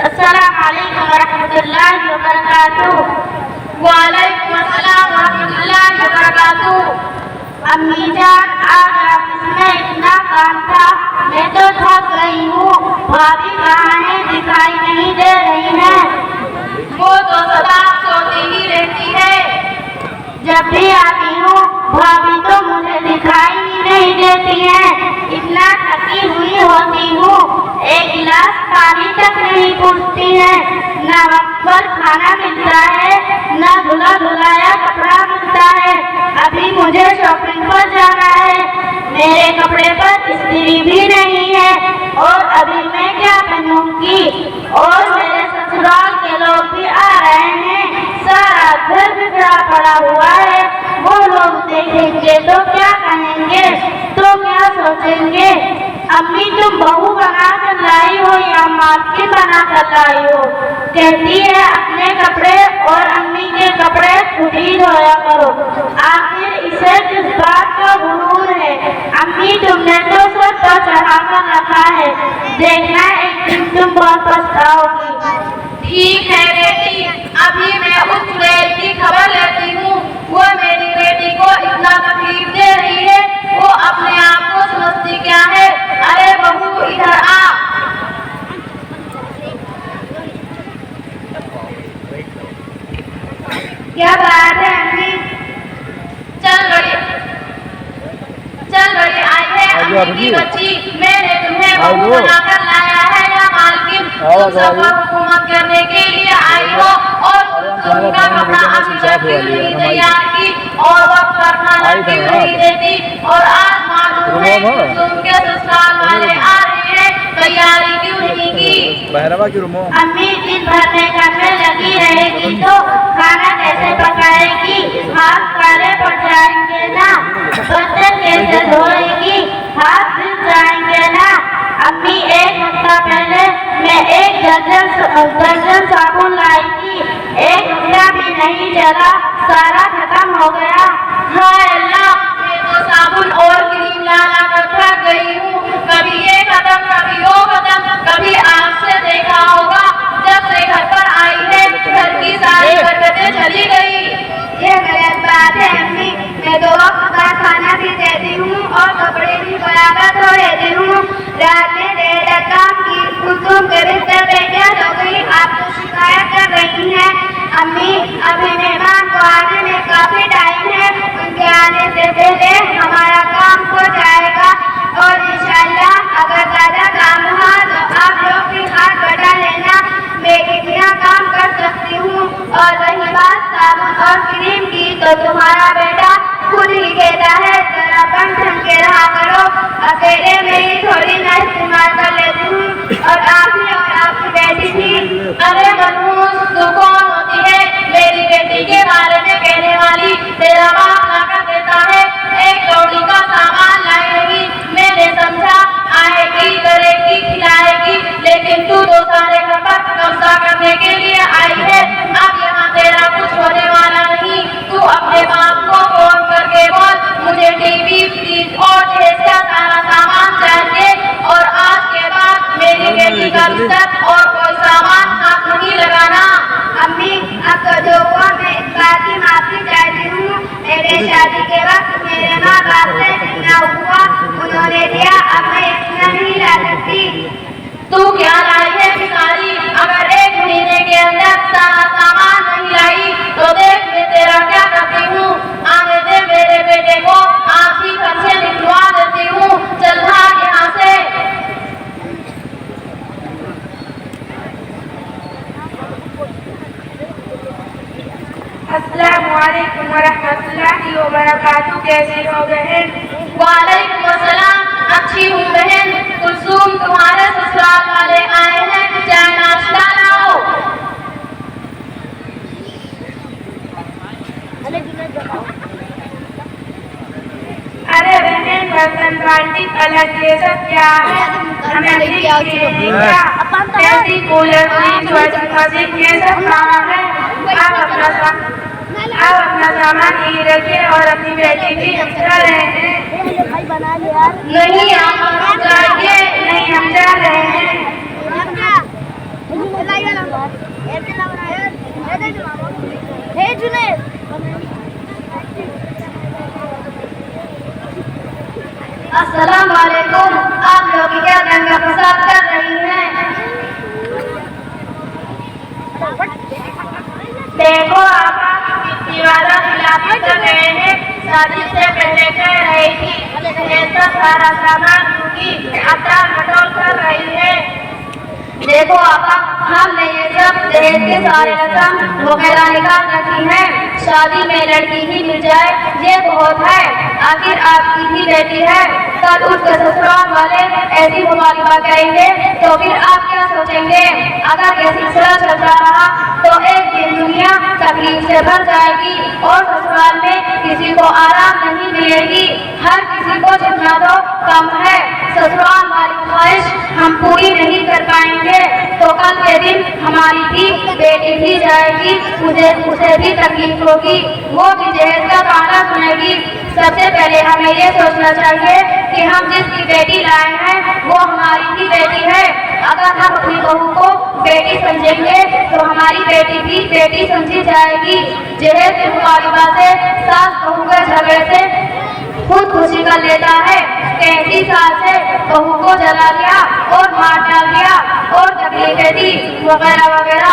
अस्सलाम वालेकुम रहमतुल्लाहि व बरकातुहू। वालेकुम अस्सलाम व रहमतुल्लाहि व बरकातुहू। अम्मी जान, आज ऑफिस में इतना काम था, मैं तो थक गई हूँ। भाभी कहाँ है? दिखाई नहीं दे रही है। वो तो सदा सोती ही रहती है। जब भी आती हूँ भाभी तो मुझे दिखाई ही नहीं देती है। इतना थकी हुई होती हूँ, एक गिलास पानी तक नहीं पूछती है। न वक्त पर खाना मिलता है, न धुला धुलाया कपड़ा मिलता है। अभी मुझे शॉपिंग पर जाना है, मेरे कपड़े पर इस्त्री भी नहीं है, और अभी मैं क्या पहनूंगी? और मेरे ससुराल के लोग भी आ रहे हैं, सारा घर बिखरा पड़ा हुआ है। वो लोग देखेंगे तो क्या कहेंगे, तो क्या सोचेंगे? अम्मी तुम बहू बना कर लाई हो या मालकिन बना कर लाई हो? कहती है अपने कपड़े और अम्मी के कपड़े खुद ही धोया करो। आखिर इसे किस बात का गुरूर है? अम्मी तुमने तो सब पर चढ़ा कर रखा है, देखना एक दिन तुम बहुत पछताओगी। ठीक है बेटी, अभी मैं उस चुड़ैल की खबर लेती हूँ। वो मेरी बेटी को इतना तकलीफ दे रही है, वो अपने आप को समझती क्या है? अरे बहू इधर आ। क्या बात है अम्मी? चल बड़ी आई है अम्मी की बच्ची। मैंने तुम्हें बहू बनाकर लाया है या मालकिन? तुम सब पर हुकूमत करने के लिए आई हो, और तुमका कपड़ा अभी तक क्यों नहीं तैयार की, और वक्त पर खाना क्यों नहीं देती? और आज मालूम है तुम के ससुराल वाले आ रहे हैं, तैयारी क्यों नहीं की? अम्मी दिन भर मेकअप में लगी रहेगी तो खाना कैसे पकाएगी? हाथ काले पड़ जाएंगे ना, बर्तन कैसे धोएगी? हाथ धुल जाएंगे ना। अम्मी एक हफ्ता पहले मैं एक दर्जन साबुन लाई थी, एक हफ्ता भी नहीं चला, सारा खत्म हो गया। हाय अल्लाह, मैं तो साबुन और क्रीम ला कर थक गई हूँ। कभी ये खत्म, कभी वो खत्म, कभी आँख से देखा होगा। जब से घर पर आई है, घर की सारी बरकतें चली गई। ये गलत बात है अम्मी, मैं 2 वक्त का खाना भी देती हूँ और कपड़े भी बराबर धो देती हूँ। रात में देर तक काम की, कुसुम के बिस्तर पे क्या हो गई? आप तो शिकायत कर रही हैं। अम्मी अभी मेहमान को आने में काफी टाइम है, उनके आने से पहले हमारा काम हो जाएगा, और इंशाल्लाह अगर ज्यादा काम हुआ तो आप लोग भी हाथ बटा लेना। मैं कितना काम कर सकती हूँ। और रही बात साबुन और क्रीम की, तो तुम्हारा बेटा खुद ही कहता है जरा बन ढंग के रहा करो, अकेले में ही थोड़ी ना इस्तेमाल कर लेती हूँ, और आप ही और आपकी बेटी भी। अरे मनहूस, तू कौन होती है मेरी बेटी के बारे में कहने वाली? तेरा बाप लाकर देता है, एक कौड़ी का सामान लाएगी, मैंने समझा आएगी, करेगी, खिलाएगी, लेकिन तू तो सारे घर पर कब्जा करने के लिए आई है। अब यहाँ तेरा कुछ होने वाला नहीं। तू अपने बाप को फोन करके बोल, मुझे टीवी, फ्रिज और ढेर का सारा सामान चाहिए, और आज के बाद मेरी बेटी का बिस्तर और कोई सामान हाथ नहीं लगाना। अम्मी अब तो जो हुआ मैं इस बात की माफी चाहती हूँ। मेरे शादी के वक्त मेरे माँ बाप से जितना हुआ उन्होंने दिया, अब मैं इतना नहीं ला सकती। तू क्या लाई है भिखारी? अगर 1 महीने के अंदर सारा सामान नहीं लाई तो देख मैं तेरा क्या करती हूँ। आने दे मेरे बेटे को, आज ही घर से निकलवा देती हूँ। चल भाग यहाँ से। अस्सलामु अलैकुम वरहमतुल्लाहि व बरकातुहू। कैसी हो बहन? वालेकुम अस्सलाम, अच्छी हूँ बहन। कुलसूम, तुम्हारे ससुराल वाले आए हैं, चाय नाश्ता लाओ। अरे बहन, बर्तन बाल्टी पलट ये सब क्या है? हमें AC cooler fridge washing machine ये सब कहाँ है? आप अपना सामान यहीं रखिए और अपनी बेटी की हम जा रहे हैं। नहीं, आप जाइए। नहीं, हम जा रहे हैं। कह रही थी ऐसा सारा सामान दूंगी, अटाल मटोल कर रही है। देखो आपा, हमने ये सब दहेज के सारे रस्म वगैरह निकाल रखी है। शादी में लड़की ही मिल जाए ये बहुत है। आखिर आपकी ही बेटी है, कल उसके ससुराल वाले ऐसी मुबालिबा करेंगे तो फिर आप क्या सोचेंगे? अगर ये सिलसिला चलता रहा तो एक दिन दुनिया तकलीफ से भर जाएगी और ससुराल में किसी को आराम नहीं मिलेगी। हर किसी को जितना तो कम है। ससुराल वाली ख्वाहिश हम पूरी नहीं कर पाएंगे तो कल के दिन हमारी भी बेटी भी जाएगी, उसे भी तकलीफ होगी, वो भी दहेज का ताना सुनेगी। सबसे पहले हमें ये सोचना चाहिए कि हम जिसकी बेटी लाए हैं वो हमारी ही बेटी है। अगर हम अपनी बहू को बेटी समझेंगे तो हमारी बेटी भी बेटी समझी जाएगी। दहेज के मुताबिका से सास बहू के झगड़े से खुदकुशी कर लेता है। 33 साल से बहू को जला दिया और मार डाल दिया और तकलीफें दी वगैरह वगैरह।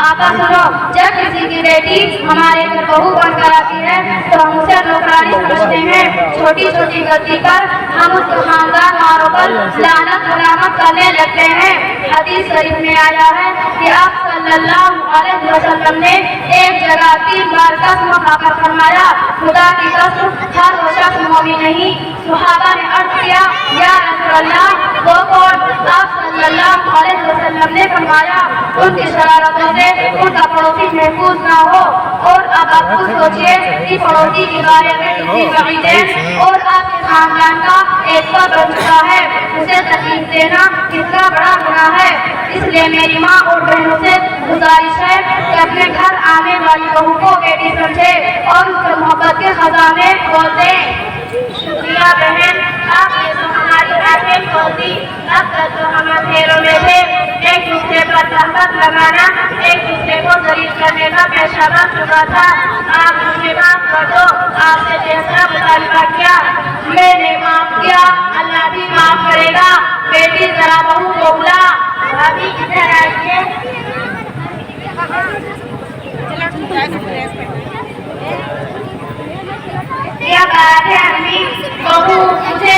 आपा सुनो, जब किसी की बेटी हमारे घर बहू बनकर आती है तो हम उसे नौकरानी समझते हैं। छोटी छोटी गलती पर हम उसको खानदान वालों पर लानत मलामत करने लगते हैं। हदीस शरीफ में आया है कि आप सल्लल्लाहु अलैहि वसल्लम ने एक जगह 3 बार कसम खाकर फरमाया, खुदा की कसम हर वो शख्स मोमिन नहीं। सुहाबा ने अर्ज किया, या रसूल अल्लाह, वो कौन? आप सल्लल्लाहु अलैहि वसल्लम ने फरमाया, उनकी शरारतों से उनका पड़ोसी महफूज ना हो। और अब आप खुद सोचिए कि पड़ोसी के बारे में कितनी वईदें और आपके खानदान का एक पद बन चुका है, उसे तकलीफ देना कितना बड़ा गुनाह है। इसलिए मेरी माँ और बहनों से गुजारिश है कि अपने घर आने वाली बहू को बेटी समझे और उसके मोहब्बत के खजाने खोल दें। शुक्रिया बहन, आपने तो हमारी आंखें खोल दी। अब तक तो हम अंधेरों में थे। एक दूसरे पर तहमत लगाना, एक दूसरे को जलील करने का पेशा बन चुका था। आप मुझे माफ कर दो, आपने जैसा मुतालबा किया मैंने माफ किया, अल्लाह भी माफ करेगा। बेटी जरा बहू को बुला, भाभी इधर आइए। क्या बात है अम्मी, बहू मुझे